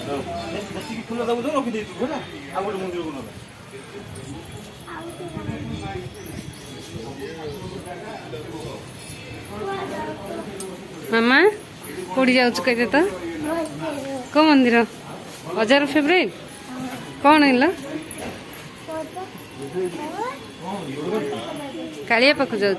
Full दबु तो रखि दे तू ना आ गोटे मंदिर को ना मामा कोड़ी जाऊँ कहते तो कौ मंदिर हजार फेवरेट कौन है कालिया पाख जाऊँ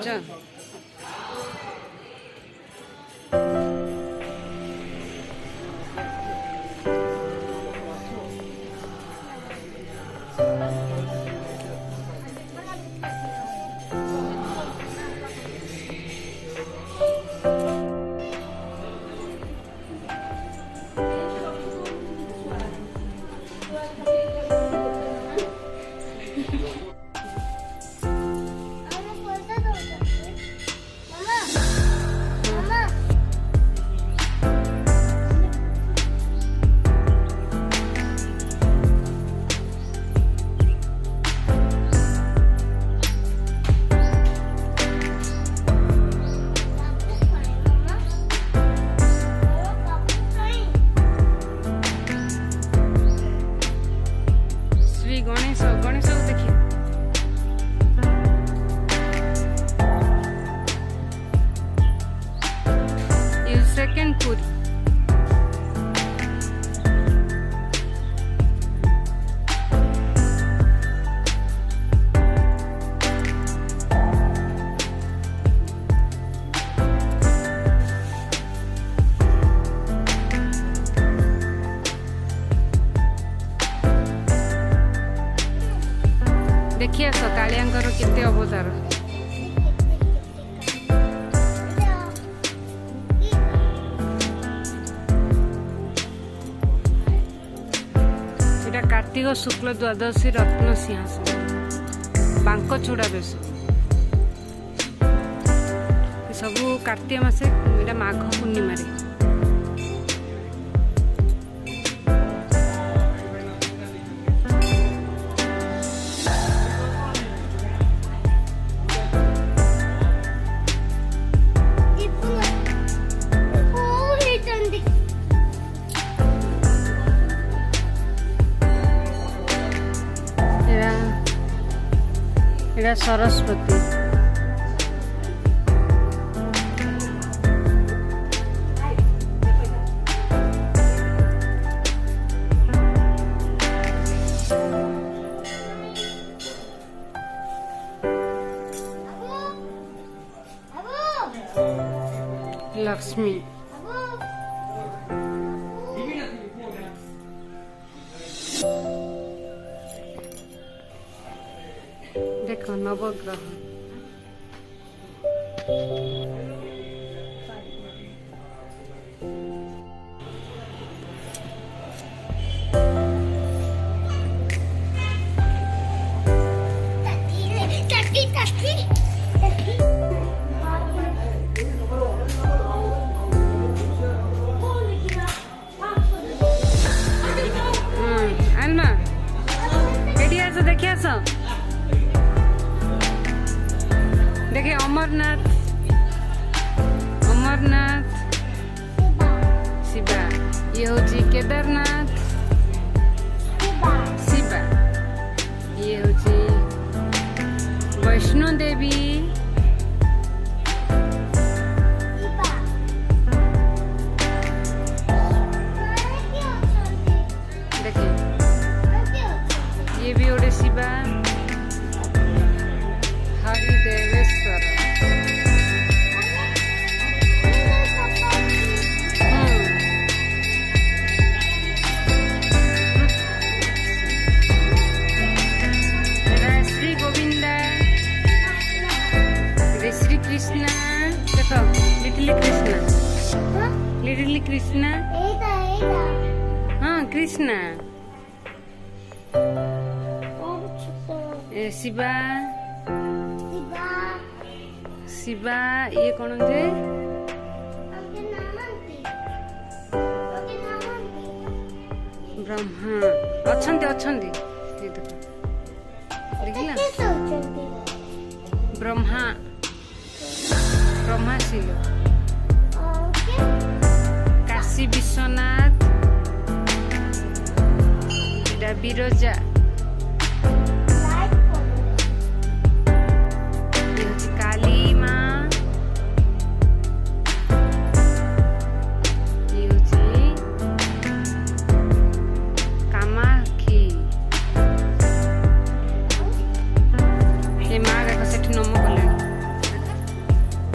सेकंड पूरी देखिए कालियांकर केते अवतार कार्तिक शुक्ल द्वादशी रत्न सिंहासन बांकचूड़ा बेश सबू कार्तिक मासे माघ पूर्णिमा रे सरस्वती लक्ष्मी देखो नवग्रह आलमा एटी आस देखी आस देखिए अमरनाथ अमरनाथ शिवा ये हूँ केदारनाथ शिवा ये हूँ वैष्णो देवी देखिए ये भी ओडे शिवा हरिदेवेश्वर श्री गोविंदा श्री कृष्णा देखो लिटिल कृष्णा हाँ कृष्णा शिवा शिवा ये कौन जे ब्रह्मा अच्छंती अच्छंती ये देखो देखिला ब्रह्मा ब्रह्माशील काशी विश्वनाथ এটা বিরজা, ইয়ে হচ্ছে কালী মা, ইয়ে হচ্ছে কামাক্ষী। ଏ ମା ଦେଖ ସେଠି ନମ କଲେଣି,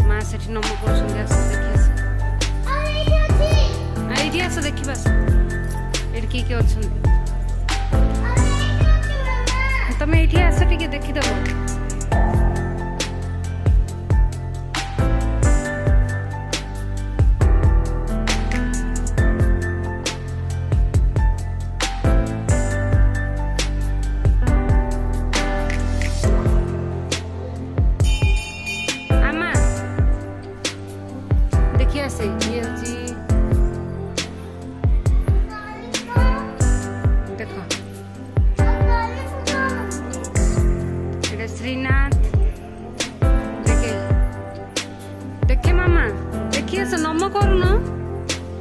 ମା ସେଠି ନମ କରୁଛନ୍ତି। ଆସ ଦେଖି ଆସ, ଏଇଠି ଆସ ଦେଖିବା, ଆସ ଏଠି କିଏ କିଏ ଅଛନ୍ତି। ତମେ ଏଇଠି ଆସ ଟିକେ ଦେଖିଦବ। ଆମା ଦେଖି ଆସେ, ଇଏ ହଉଛି ଦେଖ, এটা শ্রীনাথ। দেখে দেখে মামা দেখি আস, নম করুন,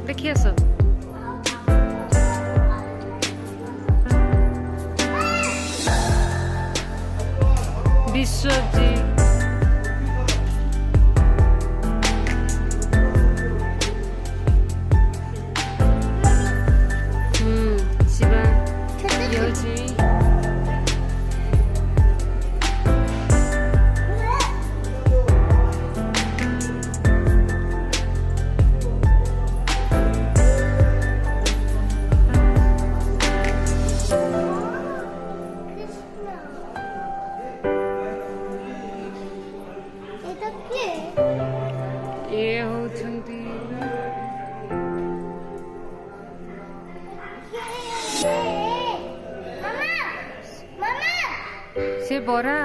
দেখি আস। বিশ্বজিৎ, শিবা, ইয়ে হচ্ছে ଇଏ ହଉଛନ୍ତି ସେ ବରା।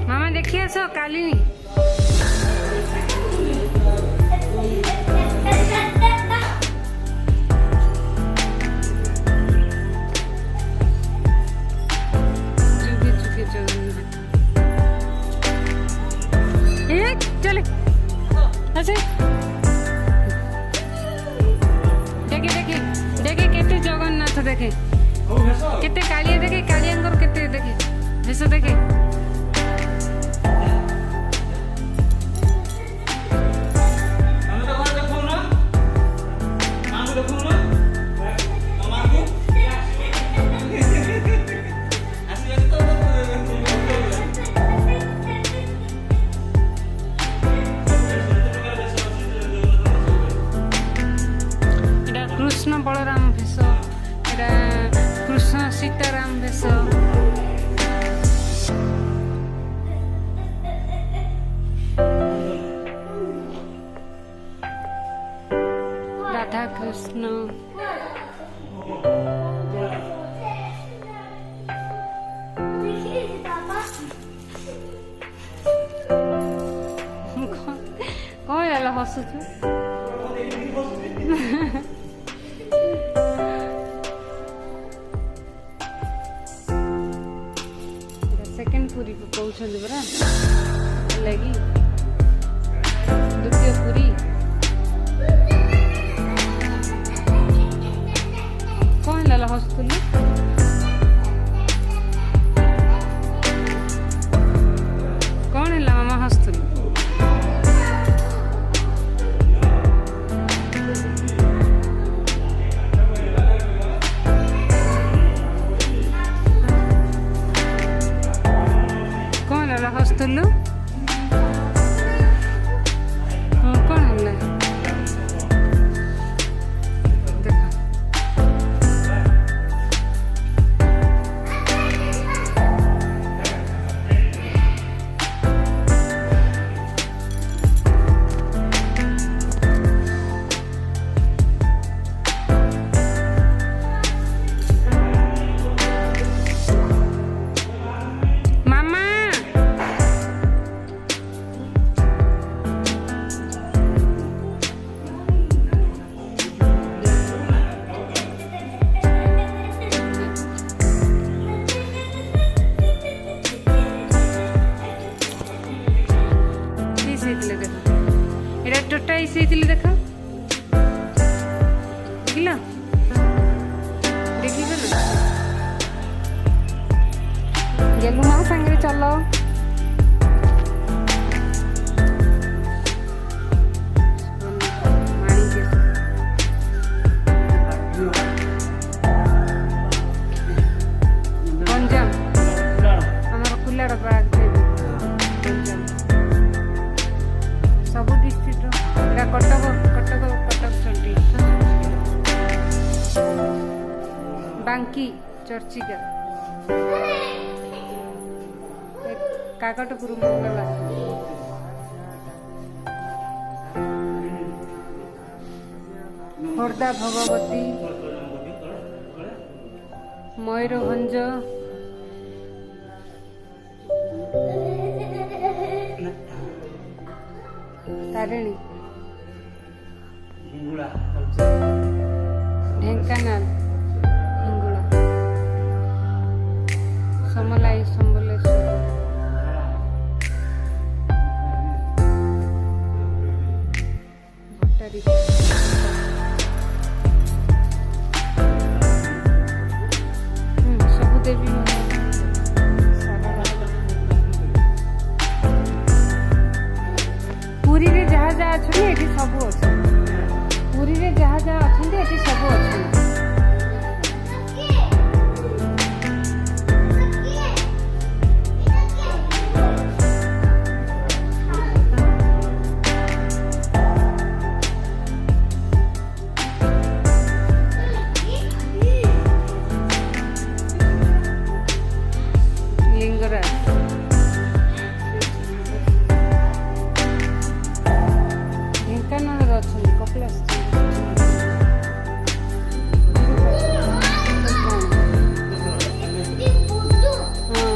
ମାମା ଦେଖି ଆସ କାଲିନି। যুগে যুগে জগন্নাথ। এ চলে আসে, দেখে দেখে দেখে কেতে জগন্নাଥ দেখে, କେତେ କାଳିଆ ଦେଖେ, କାଳିଆଙ୍କର କେତେ ଦେଖେ ବେଶ ଦେଖେ। এটা কৃষ্ণ বলরাম বেশ, এটা কৃষ্ণ সীতারাম বেশ। রাধা কৃষ্ণ, କଣ ହେଲା ହସୁଛୁ? ସେକେଣ୍ଡ ପୁରୀକୁ କହୁଛନ୍ତି ପରା, ଲାଗି ଦ୍ୱିତୀୟ ପୁରୀ। କଣ ହେଲା ହସୁଥିଲୁ? କଣ ହେଲା ମାମା ହସୁଥିଲୁ? କଣ ହେଲା ହସୁଥିଲୁ? ଆଇସ୍ ହେଇଥିଲି ଦେଖ ଦେଖିଲ ଦେଖିଲ ନା ଗେଲୁ ମା ସାଙ୍ଗରେ ଚଲ ଗଞ୍ଜାମ ଆମର କୁଲାଡ ପାର୍କ ଗଞ୍ଜାମ ସବୁ ଡିଷ୍ଟ୍ରିକ୍ଟର ଏଇଟା କଟକ ଚଣ୍ଡୀ ବାଙ୍କି ଚର୍ଚ୍ଚିକା କାକଟପୁର ମଙ୍ଗଳା ଖୋର୍ଦ୍ଧା ଭଗବତୀ ମୟୂରଭଞ୍ଜ ତାରିଣୀ ଢେଙ୍କାନାଳ ହିଙ୍ଗୁଳା ସମଲାଇ ସମ୍ବଲେଶ୍ୱର ଭଟ୍ଟାରିକା ସବୁ ଦେବୀ ପୁରୀରେ ଯାହା ଯାହା ଅଛନ୍ତି ଏଠି ସବୁ ଅଛନ୍ତି ପୁରୀରେ ଯାହା ଯାହା ଅଛନ୍ତି ଏଠି ସବୁ ଅଛନ୍ତି ଲିଙ୍ଗରାଜ ଢେଙ୍କାନାଳରେ ଅଛନ୍ତି କପିଳାସ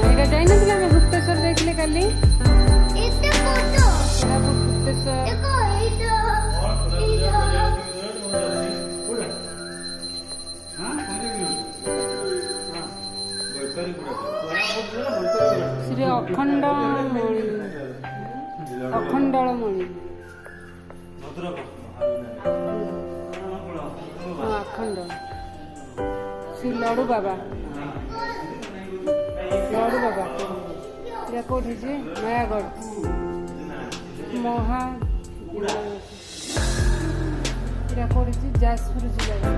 ଏଇଟା ଯାଇନଥିଲେ ଆମେ ଗୁପ୍ତେଶ୍ୱର ଯାଇଥିଲେ କାଲି ଶ୍ରୀ ଅଖଣ୍ଡଳମଣି ଅଖଣ୍ଡ ଶ୍ରୀ ଲଡୁ ବାବା ଏଇଟା କୋଉଠି ଯେ ନୟାଗଡ଼ ଏଇଟା କୋଉଠି ଯେ ଯାଜପୁର ଜିଲ୍ଲାରେ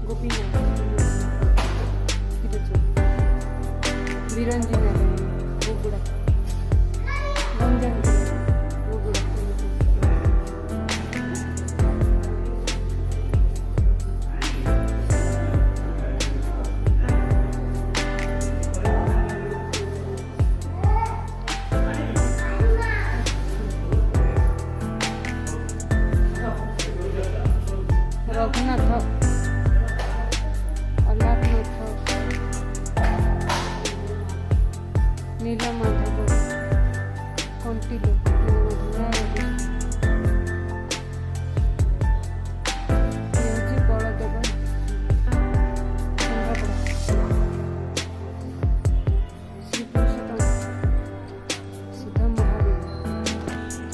ଗୋପୀନାଥ ବିରଞ୍ଜି ନାରାୟଣ ବୋଗୁଡ଼ା ଗଞ୍ଜାମ ବୋଗୁଡ଼ା ରଘୁନାଥ ଅଲାରନାଥ ନୀଳମାଧବ କଣ୍ଟିଲୋ ହେଉଛି ବଳଦେବ କେନ୍ଦ୍ରାପଡ଼ା ଶ୍ରୀପୁରୁଷୋତ୍ତମ ସିଦ୍ଧ ମହାବୀର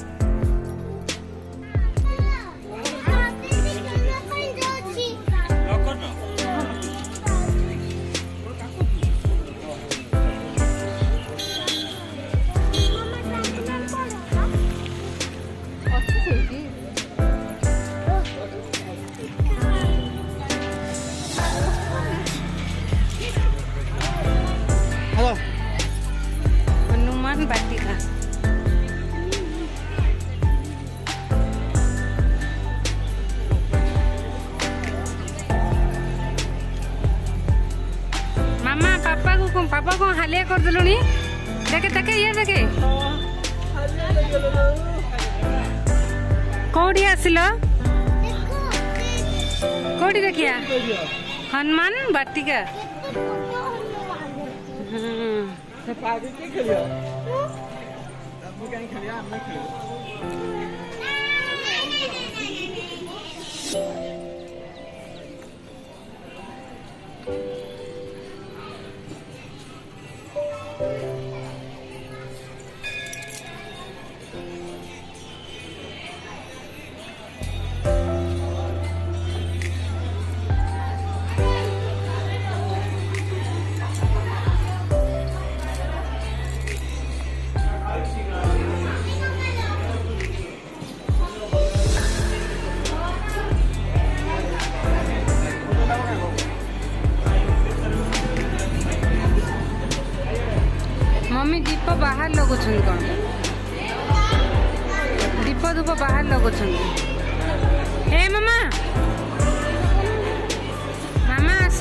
हनुमान वाटिका मामा पापा को हालिया कर दिलुनी देखे ये देखे कौड़ी आसिल कौड़ी देखिया हनुमान वाटिका मम्मी दीप बाहर लगुछन कौन दीप धूप बाहर लगुछन ए मामा मामा आस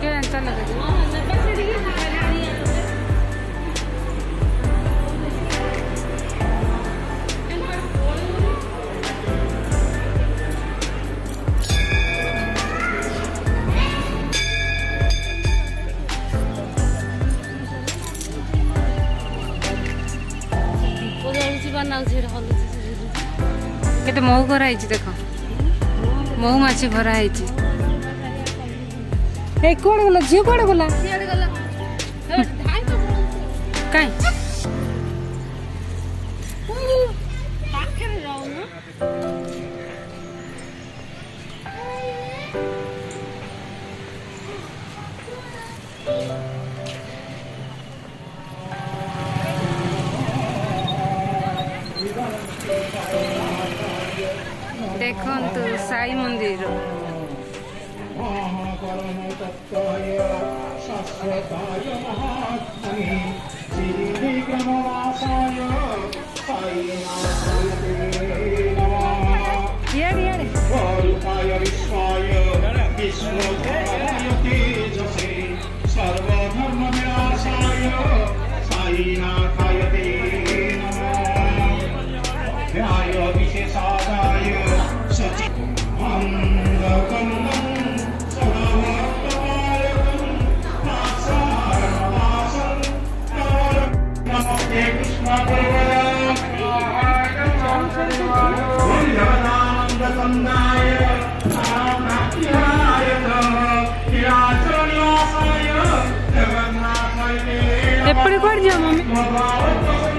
के चल केते मऊ भरा है देख मऊ माछी भरा है कौन गला झील कौन गला कहीं देखु साई मंदिर सर्वधर्म विनाशाय साईनाथाय ते नमः ध्याय विशेषादाय सचिदानन्दकन्दं सदावर्तमायकं नासारणासं नमस्ते कृष्णदेवाय एपड़े कौन जा मम्मी